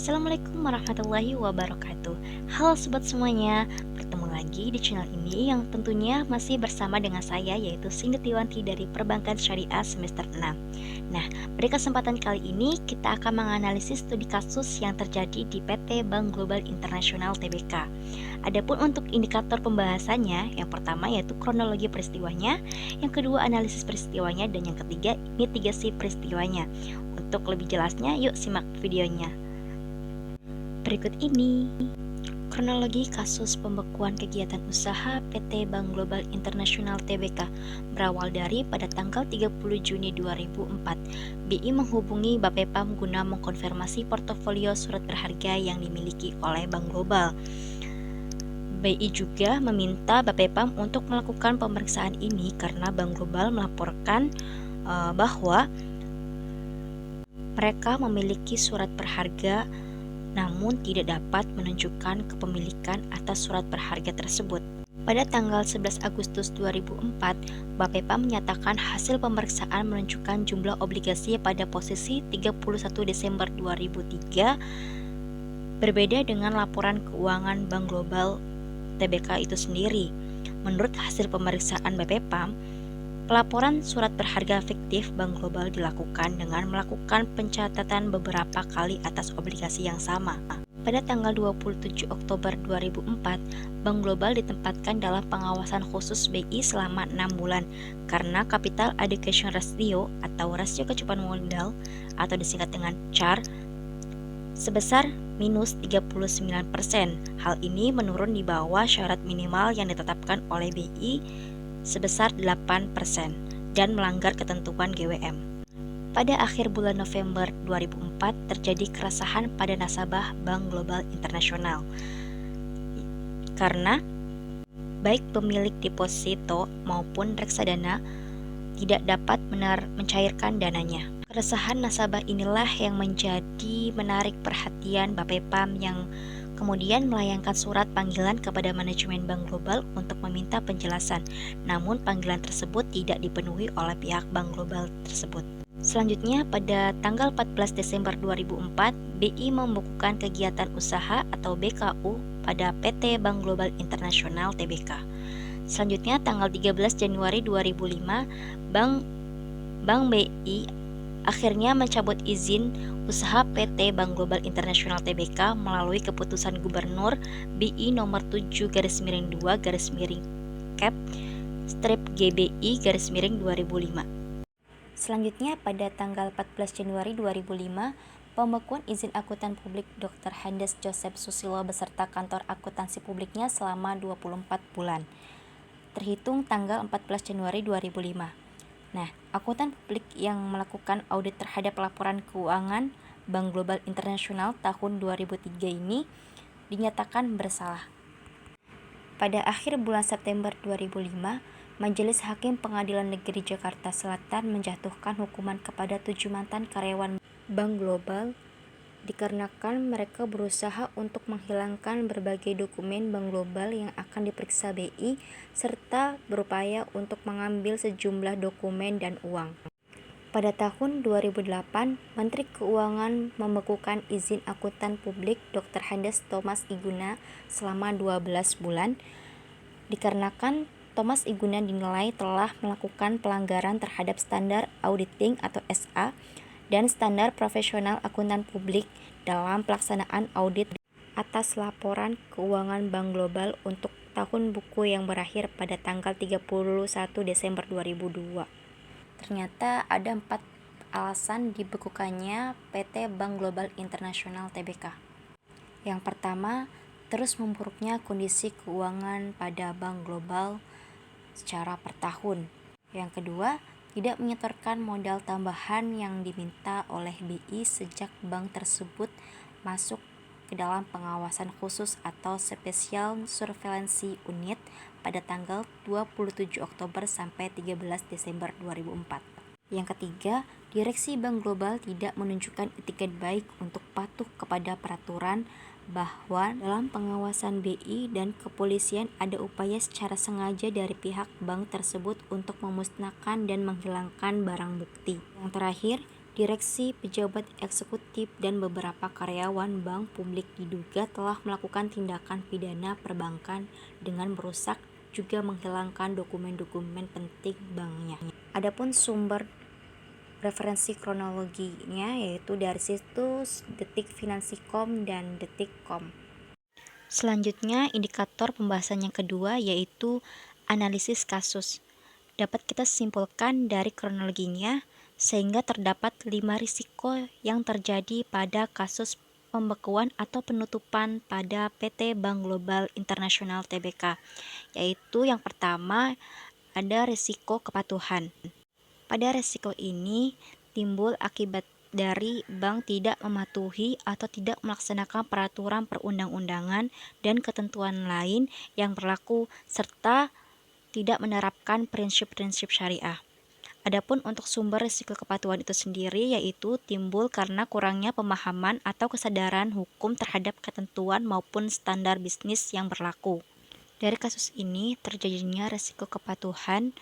Assalamualaikum warahmatullahi wabarakatuh. Halo sobat semuanya, bertemu lagi di channel ini yang tentunya masih bersama dengan saya yaitu Sindetiwanti dari Perbankan Syariah semester 6. Nah, pada kesempatan kali ini kita akan menganalisis studi kasus yang terjadi di PT Bank Global Internasional Tbk. Adapun untuk indikator pembahasannya, yang pertama yaitu kronologi peristiwanya, yang kedua analisis peristiwanya, dan yang ketiga mitigasi peristiwanya. Untuk lebih jelasnya, yuk simak videonya. Berikut ini kronologi kasus pembekuan kegiatan usaha PT Bank Global Internasional Tbk berawal dari pada tanggal 30 Juni 2004. BI menghubungi Bapepam guna mengkonfirmasi portofolio surat berharga yang dimiliki oleh Bank Global. BI juga meminta Bapepam untuk melakukan pemeriksaan ini karena Bank Global melaporkan bahwa mereka memiliki surat berharga namun tidak dapat menunjukkan kepemilikan atas surat berharga tersebut. Pada tanggal 11 Agustus 2004, Bapepam menyatakan hasil pemeriksaan menunjukkan jumlah obligasi pada posisi 31 Desember 2003 berbeda dengan laporan keuangan Bank Global Tbk itu sendiri. Menurut hasil pemeriksaan Bapepam, pelaporan surat berharga fiktif Bank Global dilakukan dengan melakukan pencatatan beberapa kali atas obligasi yang sama. Pada tanggal 27 Oktober 2004, Bank Global ditempatkan dalam pengawasan khusus BI selama 6 bulan karena Capital Adequation Ratio atau rasio kecukupan modal atau disingkat dengan CAR sebesar minus 39%. Hal ini menurun di bawah syarat minimal yang ditetapkan oleh BI sebesar 8% dan melanggar ketentuan GWM. Pada akhir bulan November 2004 terjadi keresahan pada nasabah Bank Global Internasional karena baik pemilik deposito maupun reksadana tidak dapat mencairkan dananya. Keresahan nasabah inilah yang menjadi menarik perhatian Bapepam yang kemudian melayangkan surat panggilan kepada manajemen Bank Global untuk meminta penjelasan. Namun panggilan tersebut tidak dipenuhi oleh pihak Bank Global tersebut. Selanjutnya, pada tanggal 14 Desember 2004, BI membukukan kegiatan usaha atau BKU pada PT Bank Global Internasional Tbk. Selanjutnya, tanggal 13 Januari 2005, Bank BI akhirnya mencabut izin usaha PT Bank Global Internasional Tbk melalui keputusan Gubernur BI nomor 7/Cap/GBI/2005. Selanjutnya pada tanggal 14 Januari 2005, pembekuan izin akuntan publik Dr. Handes Joseph Susilo beserta kantor akuntansi publiknya selama 24 bulan. Terhitung tanggal 14 Januari 2005. Nah, akuntan publik yang melakukan audit terhadap laporan keuangan Bank Global Internasional tahun 2003 ini dinyatakan bersalah. Pada akhir bulan September 2005, Majelis Hakim Pengadilan Negeri Jakarta Selatan menjatuhkan hukuman kepada 7 mantan karyawan Bank Global dikarenakan mereka berusaha untuk menghilangkan berbagai dokumen Bank Global yang akan diperiksa BI serta berupaya untuk mengambil sejumlah dokumen dan uang. Pada tahun 2008, Menteri Keuangan membekukan izin akuntan publik Dr. Handes Thomas Iguna selama 12 bulan dikarenakan Thomas Iguna dinilai telah melakukan pelanggaran terhadap standar auditing atau SA dan standar profesional akuntan publik dalam pelaksanaan audit atas laporan keuangan Bank Global untuk tahun buku yang berakhir pada tanggal 31 Desember 2002. Ternyata ada 4 alasan dibekukannya PT Bank Global Internasional Tbk. Yang pertama, terus memburuknya kondisi keuangan pada Bank Global secara per tahun. Yang kedua, tidak menyetorkan modal tambahan yang diminta oleh BI sejak bank tersebut masuk ke dalam pengawasan khusus atau Special Surveillance Unit pada tanggal 27 Oktober sampai 13 Desember 2004. Yang ketiga, direksi Bank Global tidak menunjukkan etiket baik untuk patuh kepada peraturan bahwa dalam pengawasan BI dan kepolisian ada upaya secara sengaja dari pihak bank tersebut untuk memusnahkan dan menghilangkan barang bukti. Yang terakhir, Direksi, pejabat eksekutif, dan beberapa karyawan bank publik diduga telah melakukan tindakan pidana perbankan dengan merusak juga menghilangkan dokumen-dokumen penting banknya. Adapun sumber referensi kronologinya yaitu dari situs Detik Finansikom dan Detikcom. Selanjutnya, indikator pembahasan yang kedua yaitu analisis kasus. Dapat kita simpulkan dari kronologinya sehingga terdapat 5 risiko yang terjadi pada kasus pembekuan atau penutupan pada PT Bank Global Internasional Tbk, yaitu yang pertama ada risiko kepatuhan. Pada risiko ini timbul akibat dari bank tidak mematuhi atau tidak melaksanakan peraturan perundang-undangan dan ketentuan lain yang berlaku serta tidak menerapkan prinsip-prinsip syariah. Adapun untuk sumber risiko kepatuhan itu sendiri yaitu timbul karena kurangnya pemahaman atau kesadaran hukum terhadap ketentuan maupun standar bisnis yang berlaku. Dari kasus ini terjadinya risiko kepatuhan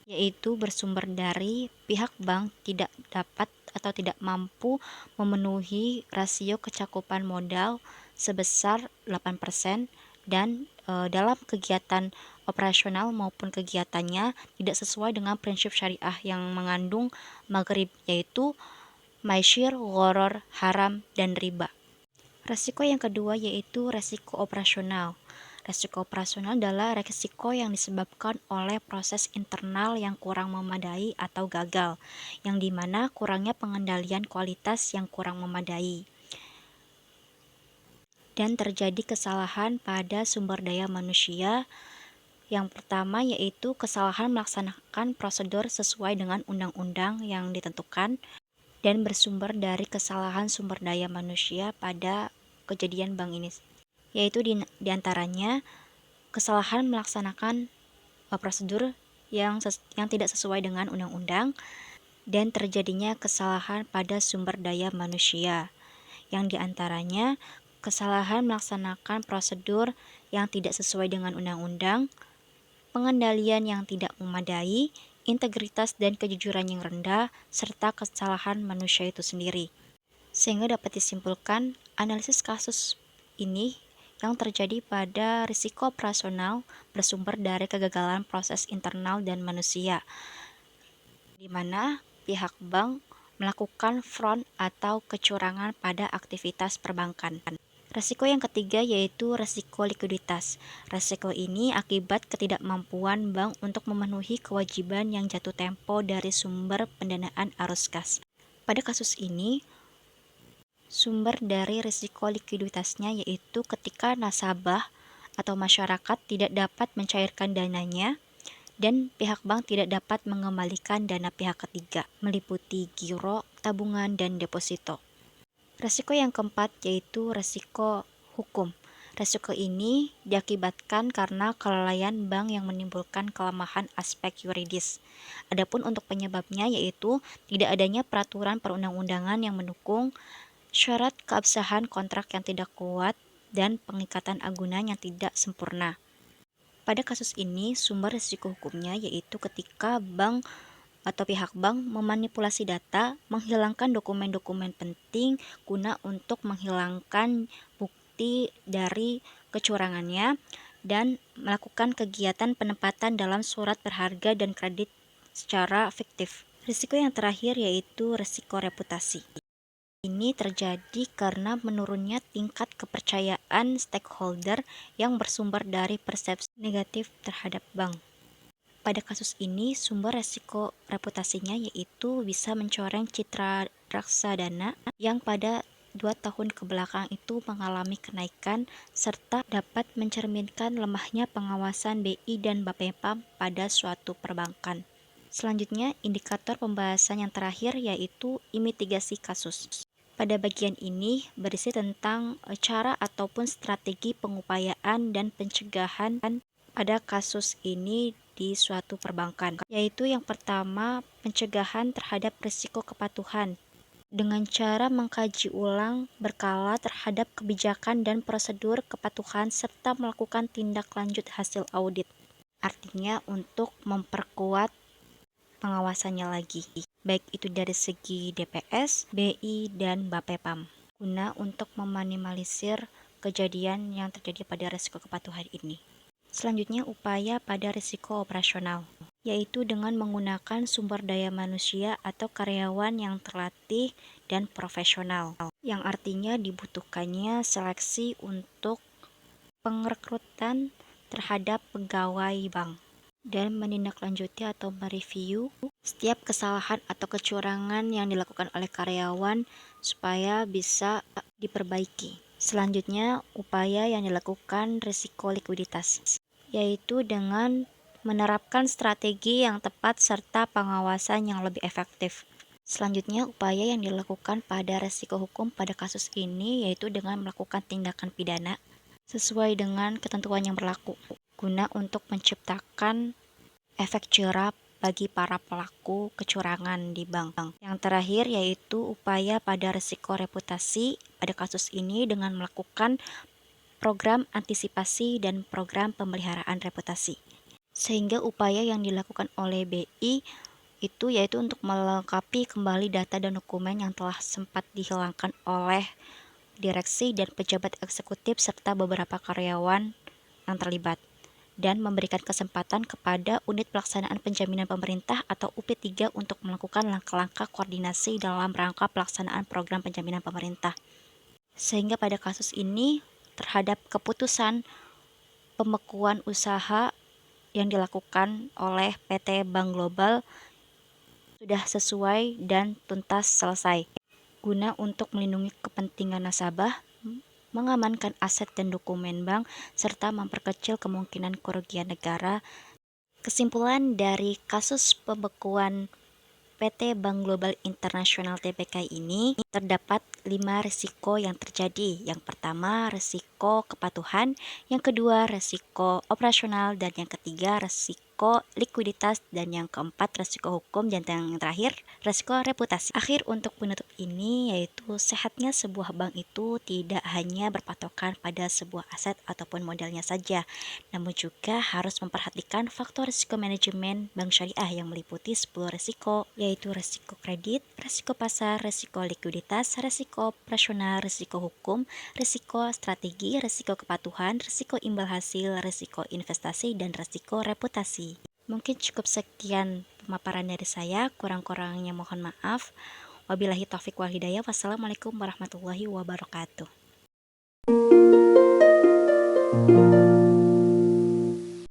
yaitu bersumber dari pihak bank tidak dapat atau tidak mampu memenuhi rasio kecakupan modal sebesar 8% dan dalam kegiatan operasional maupun kegiatannya tidak sesuai dengan prinsip syariah yang mengandung maghrib yaitu maisir, gharar, haram, dan riba. Resiko yang kedua yaitu resiko operasional. Resiko operasional adalah resiko yang disebabkan oleh proses internal yang kurang memadai atau gagal, yang dimana kurangnya pengendalian kualitas yang kurang memadai. Dan terjadi kesalahan pada sumber daya manusia. Yang pertama yaitu kesalahan melaksanakan prosedur sesuai dengan undang-undang yang ditentukan dan bersumber dari kesalahan sumber daya manusia pada kejadian bank ini, yaitu diantaranya kesalahan melaksanakan prosedur yang tidak sesuai dengan undang-undang dan terjadinya kesalahan pada sumber daya manusia, yang diantaranya kesalahan melaksanakan prosedur yang tidak sesuai dengan undang-undang, pengendalian yang tidak memadai, integritas dan kejujuran yang rendah, serta kesalahan manusia itu sendiri. Sehingga dapat disimpulkan, analisis kasus ini yang terjadi pada risiko operasional bersumber dari kegagalan proses internal dan manusia, di mana pihak bank melakukan fraud atau kecurangan pada aktivitas perbankan. Risiko yang ketiga yaitu risiko likuiditas. Risiko ini akibat ketidakmampuan bank untuk memenuhi kewajiban yang jatuh tempo dari sumber pendanaan arus kas. Pada kasus ini, sumber dari risiko likuiditasnya yaitu ketika nasabah atau masyarakat tidak dapat mencairkan dananya dan pihak bank tidak dapat mengembalikan dana pihak ketiga, meliputi giro, tabungan, dan deposito. Risiko yang keempat yaitu risiko hukum. Risiko ini diakibatkan karena kelalaian bank yang menimbulkan kelemahan aspek yuridis. Adapun untuk penyebabnya yaitu tidak adanya peraturan perundang-undangan yang mendukung, syarat keabsahan kontrak yang tidak kuat, dan pengikatan agunan yang tidak sempurna. Pada kasus ini, sumber risiko hukumnya yaitu ketika bank atau pihak bank memanipulasi data, menghilangkan dokumen-dokumen penting guna untuk menghilangkan bukti dari kecurangannya, dan melakukan kegiatan penempatan dalam surat berharga dan kredit secara fiktif. Risiko yang terakhir yaitu risiko reputasi. Ini terjadi karena menurunnya tingkat kepercayaan stakeholder yang bersumber dari persepsi negatif terhadap bank. Pada kasus ini, sumber resiko reputasinya yaitu bisa mencoreng citra reksadana yang pada 2 tahun kebelakang itu mengalami kenaikan serta dapat mencerminkan lemahnya pengawasan BI dan Bapepam pada suatu perbankan. Selanjutnya, indikator pembahasan yang terakhir yaitu mitigasi kasus. Pada bagian ini berisi tentang cara ataupun strategi pengupayaan dan pencegahan pada kasus ini di suatu perbankan, yaitu yang pertama pencegahan terhadap risiko kepatuhan dengan cara mengkaji ulang berkala terhadap kebijakan dan prosedur kepatuhan serta melakukan tindak lanjut hasil audit, artinya untuk memperkuat pengawasannya lagi. baik itu dari segi DPS, BI, dan Bapepam, guna untuk meminimalisir kejadian yang terjadi pada risiko kepatuhan ini. Selanjutnya, upaya pada risiko operasional, yaitu dengan menggunakan sumber daya manusia atau karyawan yang terlatih dan profesional, yang artinya dibutuhkannya seleksi untuk pengrekrutan terhadap pegawai bank, dan menindaklanjuti atau mereview setiap kesalahan atau kecurangan yang dilakukan oleh karyawan supaya bisa diperbaiki. Selanjutnya, upaya yang dilakukan risiko likuiditas, yaitu dengan menerapkan strategi yang tepat serta pengawasan yang lebih efektif. Selanjutnya, upaya yang dilakukan pada risiko hukum pada kasus ini yaitu dengan melakukan tindakan pidana sesuai dengan ketentuan yang berlaku, guna untuk menciptakan efek jerah bagi para pelaku kecurangan di bank. Yang terakhir yaitu upaya pada risiko reputasi pada kasus ini dengan melakukan program antisipasi dan program pemeliharaan reputasi. Sehingga upaya yang dilakukan oleh BI itu yaitu untuk melengkapi kembali data dan dokumen yang telah sempat dihilangkan oleh direksi dan pejabat eksekutif serta beberapa karyawan yang terlibat, dan memberikan kesempatan kepada unit pelaksanaan penjaminan pemerintah atau UP3 untuk melakukan langkah-langkah koordinasi dalam rangka pelaksanaan program penjaminan pemerintah. Sehingga pada kasus ini terhadap keputusan pembekuan usaha yang dilakukan oleh PT Bank Global sudah sesuai dan tuntas selesai, guna untuk melindungi kepentingan nasabah, mengamankan aset dan dokumen bank, serta memperkecil kemungkinan kerugian negara. Kesimpulan dari kasus pembekuan PT Bank Global Internasional Tbk ini, terdapat 5 risiko yang terjadi. Yang pertama, risiko kepatuhan, yang kedua, risiko operasional, dan yang ketiga, risiko likuiditas, dan yang keempat, risiko hukum, dan yang terakhir, risiko reputasi. Akhir untuk penutup ini yaitu sehatnya sebuah bank itu tidak hanya berpatokan pada sebuah aset ataupun modalnya saja, namun juga harus memperhatikan faktor risiko manajemen bank syariah yang meliputi 10 risiko, yaitu risiko kredit, risiko pasar, risiko likuiditas, risiko operasional, risiko hukum, risiko strategi, risiko kepatuhan, risiko imbal hasil, risiko investasi, dan risiko reputasi. Mungkin cukup sekian pemaparan dari saya, kurang-kurangnya mohon maaf. Wabillahi taufik wal hidayah. Wassalamualaikum warahmatullahi wabarakatuh.